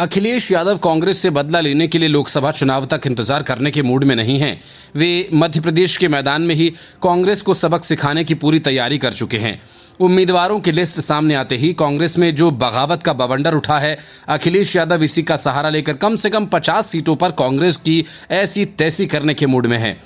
अखिलेश यादव कांग्रेस से बदला लेने के लिए लोकसभा चुनाव तक इंतजार करने के मूड में नहीं हैं। वे मध्य प्रदेश के मैदान में ही कांग्रेस को सबक सिखाने की पूरी तैयारी कर चुके हैं। उम्मीदवारों की लिस्ट सामने आते ही कांग्रेस में जो बगावत का बवंडर उठा है, अखिलेश यादव इसी का सहारा लेकर कम से कम 50 सीटों पर कांग्रेस की ऐसी तैसी करने के मूड में है।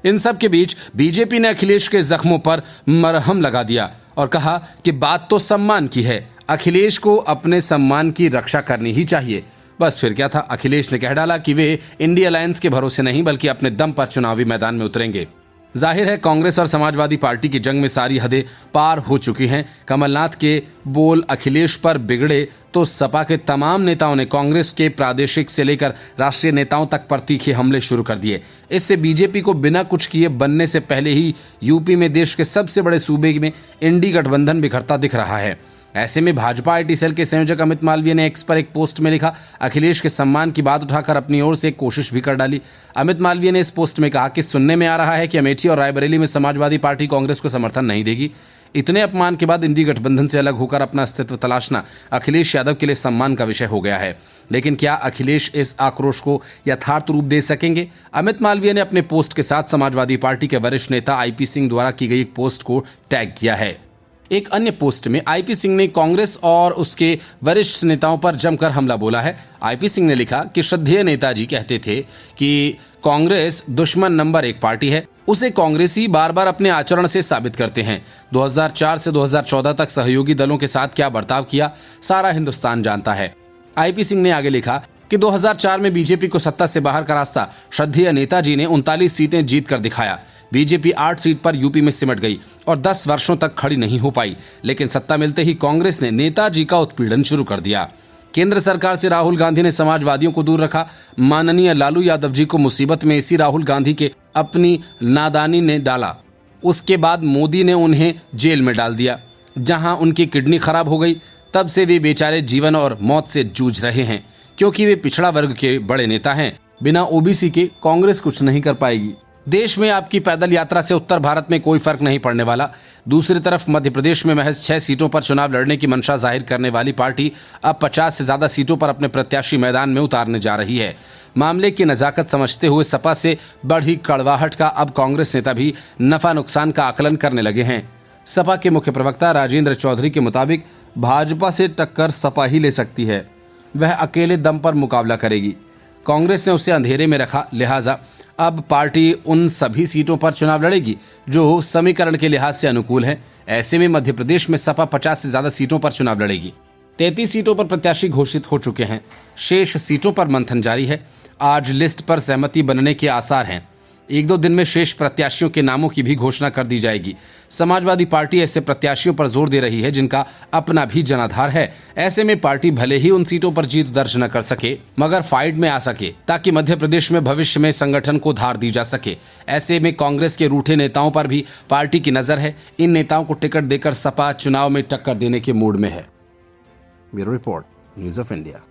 इन सब के बीच बीजेपी ने अखिलेश के जख्मों पर मरहम लगा दिया और कहा कि बात तो सम्मान की है, अखिलेश को अपने सम्मान की रक्षा करनी ही चाहिए। बस फिर क्या था, अखिलेश ने कह डाला कि वे इंडिया अलायंस के भरोसे नहीं बल्कि अपने दम पर चुनावी मैदान में उतरेंगे। जाहिर है कांग्रेस और समाजवादी पार्टी की जंग में सारी हदें पार हो चुकी हैं। कमलनाथ के बोल अखिलेश पर बिगड़े तो सपा के तमाम नेताओं ने कांग्रेस के प्रादेशिक से लेकर राष्ट्रीय नेताओं तक पर तीखे हमले शुरू कर दिए। इससे बीजेपी को बिना कुछ किए बनने से पहले ही यूपी में देश के सबसे बड़े सूबे में इंडी गठबंधन बिखरता दिख रहा है। ऐसे में भाजपा आईटी सेल के संयोजक अमित मालवीय ने एक्स पर एक पोस्ट में लिखा, अखिलेश के सम्मान की बात उठाकर अपनी ओर से एक कोशिश भी कर डाली। अमित मालवीय ने इस पोस्ट में कहा कि सुनने में आ रहा है कि अमेठी और रायबरेली में समाजवादी पार्टी कांग्रेस को समर्थन नहीं देगी। इतने अपमान के बाद इंडी गठबंधन से अलग होकर अपना अस्तित्व तलाशना अखिलेश यादव के लिए सम्मान का विषय हो गया है। लेकिन क्या अखिलेश इस आक्रोश को यथार्थ रूप दे सकेंगे? अमित मालवीय ने अपने पोस्ट के साथ समाजवादी पार्टी के वरिष्ठ नेता आईपी सिंह द्वारा की गई एक पोस्ट को टैग किया है। एक अन्य पोस्ट में आईपी सिंह ने कांग्रेस और उसके वरिष्ठ नेताओं पर जमकर हमला बोला है। आईपी सिंह ने लिखा कि श्रद्धेय नेताजी कहते थे कि कांग्रेस दुश्मन नंबर 1 पार्टी है। उसे कांग्रेसी बार बार अपने आचरण से साबित करते हैं। 2004 से 2014 तक सहयोगी दलों के साथ क्या बर्ताव किया, सारा हिंदुस्तान जानता है। आईपी सिंह ने आगे लिखा कि 2004 में बीजेपी को सत्ता से बाहर का रास्ता श्रद्धेय नेताजी ने 39 सीटें जीत कर दिखाया। बीजेपी 8 सीट पर यूपी में सिमट गई और 10 वर्षों तक खड़ी नहीं हो पाई। लेकिन सत्ता मिलते ही कांग्रेस ने नेताजी का उत्पीड़न शुरू कर दिया। केंद्र सरकार से राहुल गांधी ने समाजवादियों को दूर रखा। माननीय लालू यादव जी को मुसीबत में इसी राहुल गांधी के अपनी नादानी ने डाला। उसके बाद मोदी ने उन्हें जेल में डाल दिया, जहां उनकी किडनी खराब हो गई। तब से वे बेचारे जीवन और मौत से जूझ रहे हैं, क्योंकि वे पिछड़ा वर्ग के बड़े नेता हैं। बिना ओबीसी के कांग्रेस कुछ नहीं कर पाएगी। देश में आपकी पैदल यात्रा से उत्तर भारत में कोई फर्क नहीं पड़ने वाला। दूसरी तरफ मध्य प्रदेश में महज 6 सीटों पर चुनाव लड़ने की मंशा जाहिर करने वाली पार्टी अब 50 से ज्यादा सीटों पर अपने प्रत्याशी मैदान में उतारने जा रही है। मामले की नजाकत समझते हुए सपा से बढ़ी कड़वाहट का अब कांग्रेस नेता भी नफा नुकसान का आकलन करने लगे हैं। सपा के मुख्य प्रवक्ता राजेंद्र चौधरी के मुताबिक भाजपा से टक्कर सपा ही ले सकती है। वह अकेले दम पर मुकाबला करेगी। कांग्रेस ने उसे अंधेरे में रखा, लिहाजा अब पार्टी उन सभी सीटों पर चुनाव लड़ेगी जो समीकरण के लिहाज से अनुकूल है। ऐसे में मध्य प्रदेश में सपा 50 से ज्यादा सीटों पर चुनाव लड़ेगी। 33 सीटों पर प्रत्याशी घोषित हो चुके हैं। शेष सीटों पर मंथन जारी है। आज लिस्ट पर सहमति बनने के आसार हैं। 1-2 दिन में शेष प्रत्याशियों के नामों की भी घोषणा कर दी जाएगी। समाजवादी पार्टी ऐसे प्रत्याशियों पर जोर दे रही है जिनका अपना भी जनाधार है। ऐसे में पार्टी भले ही उन सीटों पर जीत दर्ज न कर सके, मगर फाइट में आ सके, ताकि मध्य प्रदेश में भविष्य में संगठन को धार दी जा सके। ऐसे में कांग्रेस के रूठे नेताओं पर भी पार्टी की नजर है। इन नेताओं को टिकट देकर सपा चुनाव में टक्कर देने के मूड में है। Bureau report, news of India.